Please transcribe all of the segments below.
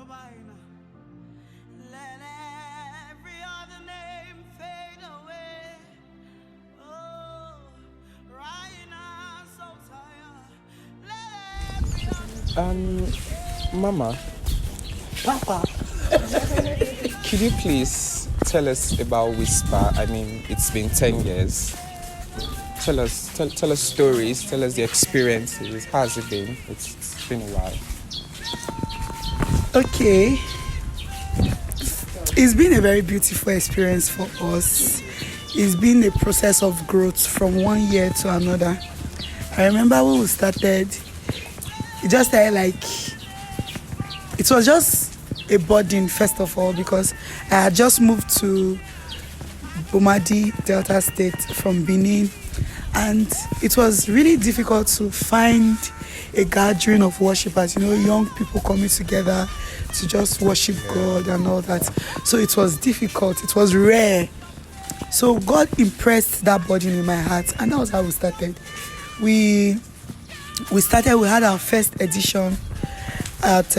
Let every other name fade away. Oh, right now, so tired. Let every Mama. Papa. Could you please tell us about WISPA? I mean, it's been 10 years. Tell us stories, tell us the experiences. How has it been? It's been a while. Okay. It's been a very beautiful experience for us. It's been a process of growth from one year to another. I remember when we started, it just started like, it was just a burden first of all, because I had just moved to Bomadi, Delta State from Benin, and it was really difficult to find a gathering of worshipers, young people coming together to just worship God and all that. So it was difficult, it was rare. So God impressed that burden in my heart, and that was how we started. We had our first edition at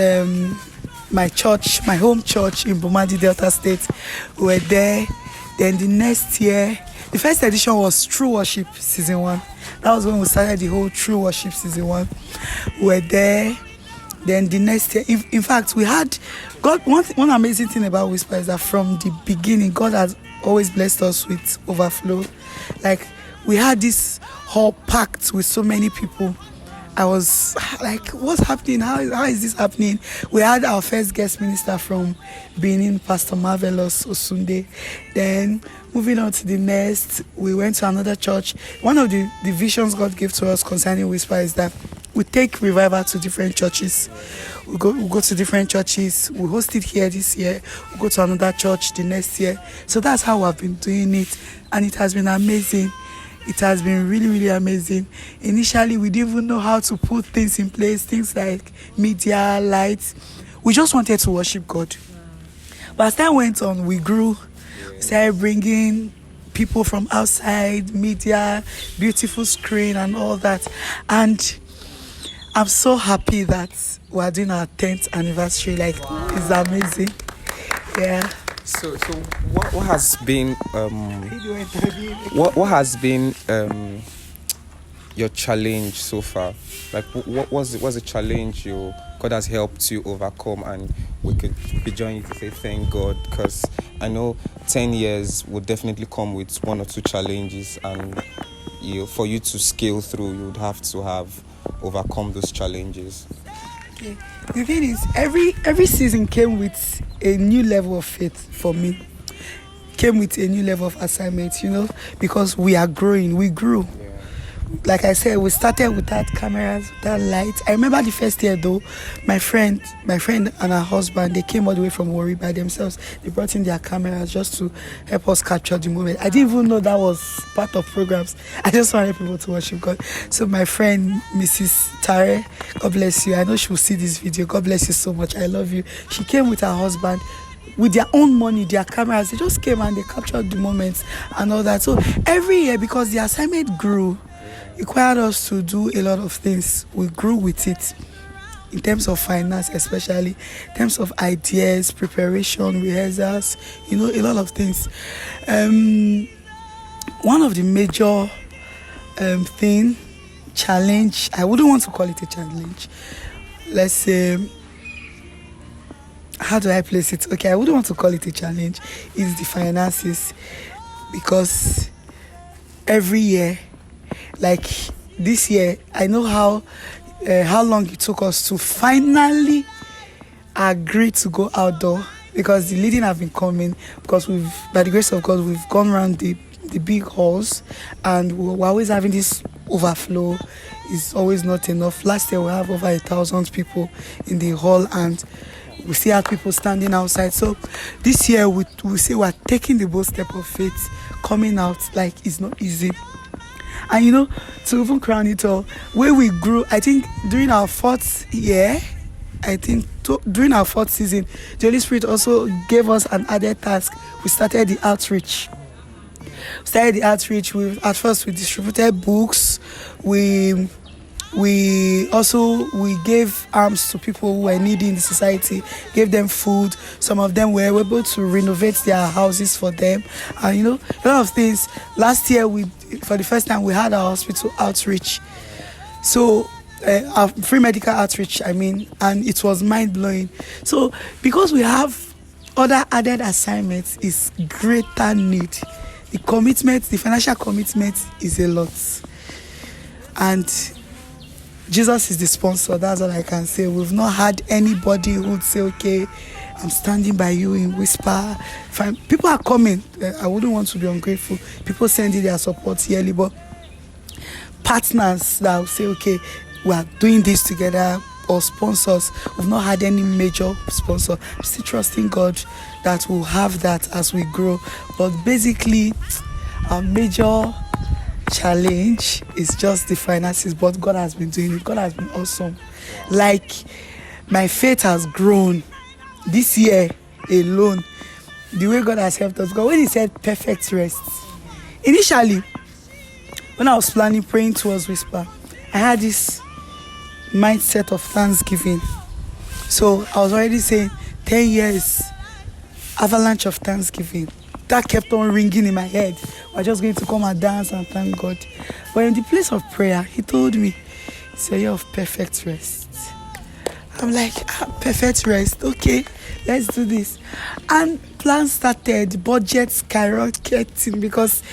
my church, my home church in Bomadi, Delta State. We were there. Then the next year, the first edition was True Worship Season 1. That was when we started the whole True Worship Season 1. We were there. Then the next year, in fact, we had God. One amazing thing about WISPA is that from the beginning, God has always blessed us with overflow. Like, we had this hall packed with so many people. I was like, what's happening? How is this happening? We had our first guest minister from Benin, Pastor Marvelous Osunde. Then moving on to the next, we went to another church. One of the visions God gave to us concerning WISPA is that we take revival to different churches. We go to different churches. We host it here this year. We go to another church the next year. So that's how I've been doing it. And it has been amazing. It has been really, really amazing. Initially, we didn't even know how to put things in place, things like media, lights. We just wanted to worship God. But as time went on, we grew. We started bringing people from outside, media, beautiful screen and all that. And I'm so happy that we're doing our 10th anniversary. Like, it's amazing. Yeah. So what has been what has been your challenge so far? Like, what was the challenge God has helped you overcome, and we could be joining you to say thank God, because I know 10 years would definitely come with one or two challenges, and for you to scale through, you would have to have overcome those challenges. Okay. The thing is, every season came with a new level of faith for me. Came with a new level of assignment, because we are growing. We grew. Yeah. Like I said, we started without cameras, without lights. I remember the first year though, my friend and her husband, they came all the way from Warri by themselves. They brought in their cameras just to help us capture the moment. I didn't even know that was part of programs. I just wanted people to worship God. So my friend, Mrs. Tare, God bless you. I know she will see this video. God bless you so much. I love you. She came with her husband. With their own money, their cameras, they just came and they captured the moments and all that. So every year, because the assignment grew, required us to do a lot of things. We grew with it in terms of finance, especially in terms of ideas, preparation, rehearsals, a lot of things. One of the major challenge, I wouldn't want to call it a challenge. Let's say, how do I place it? Okay, I wouldn't want to call it a challenge. It's the finances, because every year, like this year, I know how long it took us to finally agree to go outdoor, because the leading have been coming, because by the grace of God, we've gone around the big halls, and we're always having this overflow. It's always not enough. Last year we have over 1,000 people in the hall, and we still have people standing outside. So this year we say we're taking the bold step of faith, coming out. Like, it's not easy. And to even crown it all, where we grew, I think during our fourth year, during our fourth season, the Holy Spirit also gave us an added task. We started the outreach. At first we distributed books. We we gave arms to people who were needy in the society, gave them food. Some of them were able to renovate their houses for them, and a lot of things. Last year, for the first time, we had our hospital outreach, so our free medical outreach, and it was mind-blowing. So because we have other added assignments, is greater need. The financial commitment is a lot, and Jesus is the sponsor. That's all I can say. We've not had anybody who would say, okay, I'm standing by you in WISPA. People are coming. I wouldn't want to be ungrateful. People sending their support yearly, but partners that will say, okay, we are doing this together, or sponsors. We've not had any major sponsor. I'm still trusting God that we'll have that as we grow. But basically, our major challenge is just the finances, but God has been doing it. God has been awesome. Like, my faith has grown this year alone, the way God has helped us. Because when he said perfect rest, initially when I was praying towards WISPA, I had this mindset of thanksgiving. So I was already saying 10 years avalanche of thanksgiving. That kept on ringing in my head. We're just going to come and dance and thank God. But in the place of prayer, he told me, it's a year of perfect rest. I'm like, perfect rest. Okay, let's do this. And plans started, budgets skyrocketing, because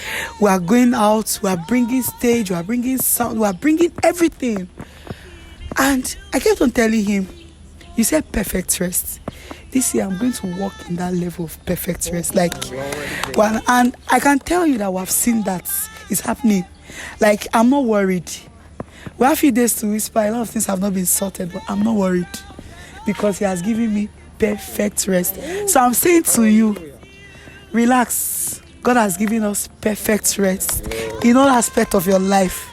we are going out, we are bringing stage, we are bringing sound, we are bringing everything. And I kept on telling him, you said perfect rest. This year I'm going to walk in that level of perfect rest. And I can tell you that we have seen that it's happening. Like, I'm not worried. We have a few days to WISPA. A lot of things have not been sorted, but I'm not worried, because he has given me perfect rest. So I'm saying to you, relax. God has given us perfect rest in all aspects of your life.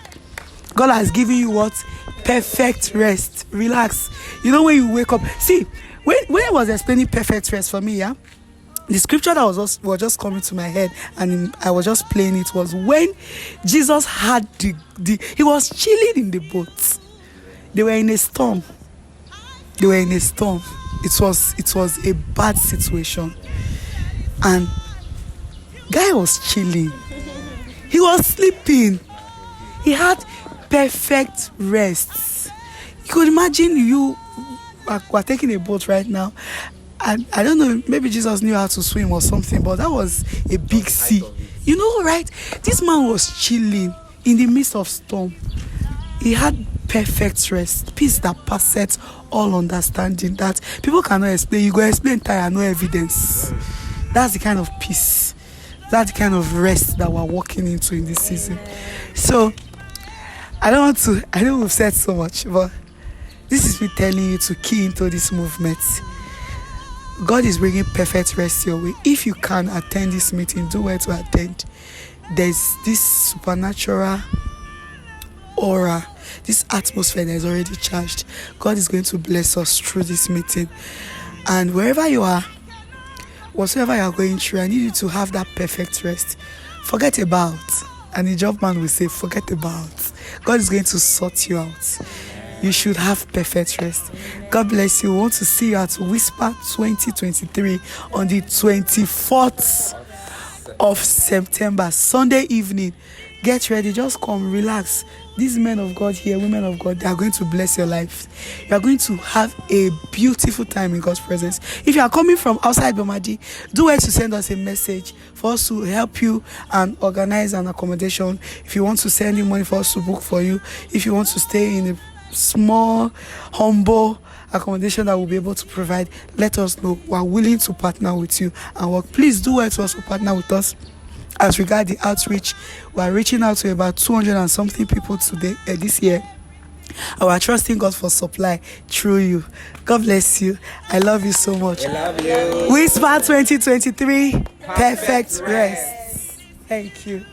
God has given you what? Perfect rest. Relax. When you wake up, see, when I was explaining perfect rest for me, the scripture that was just coming to my head, and I was just playing it, was when Jesus had he was chilling in the boat. They were in a storm. It was a bad situation, and guy was chilling. He was sleeping. He had perfect rest. You could imagine you are taking a boat right now, and I don't know, maybe Jesus knew how to swim or something, but that was a big sea. Right? This man was chilling in the midst of storm. He had perfect rest, peace that passeth all understanding, that people cannot explain. You go explain tire, no evidence. That's the kind of peace, that's the kind of rest that we're walking into in this season. So I know we've said so much, but this is me telling you to key into this movement. God is bringing perfect rest your way. If you can attend this meeting, do well to attend. There's this supernatural aura, this atmosphere that is already charged. God is going to bless us through this meeting. And wherever you are, whatsoever you are going through, I need you to have that perfect rest. Forget about. And the job man will say, forget about. God is going to sort you out. You should have perfect rest. God bless you. We want to see you at WISPA 2023 on the 24th of September, Sunday evening. Get ready. Just come, relax. These men of God here, women of God, they are going to bless your life. You are going to have a beautiful time in God's presence. If you are coming from outside Bomadi, do well to send us a message for us to help you and organize an accommodation. If you want to send in money for us to book for you, if you want to stay in a small, humble accommodation that we'll be able to provide, let us know. We are willing to partner with you and work. Please do well to also partner with us. As regard the outreach, we are reaching out to about 200 and something people today this year. And we are trusting God for supply through you. God bless you. I love you so much. I love you. WISPA 2023, perfect rest. Thank you.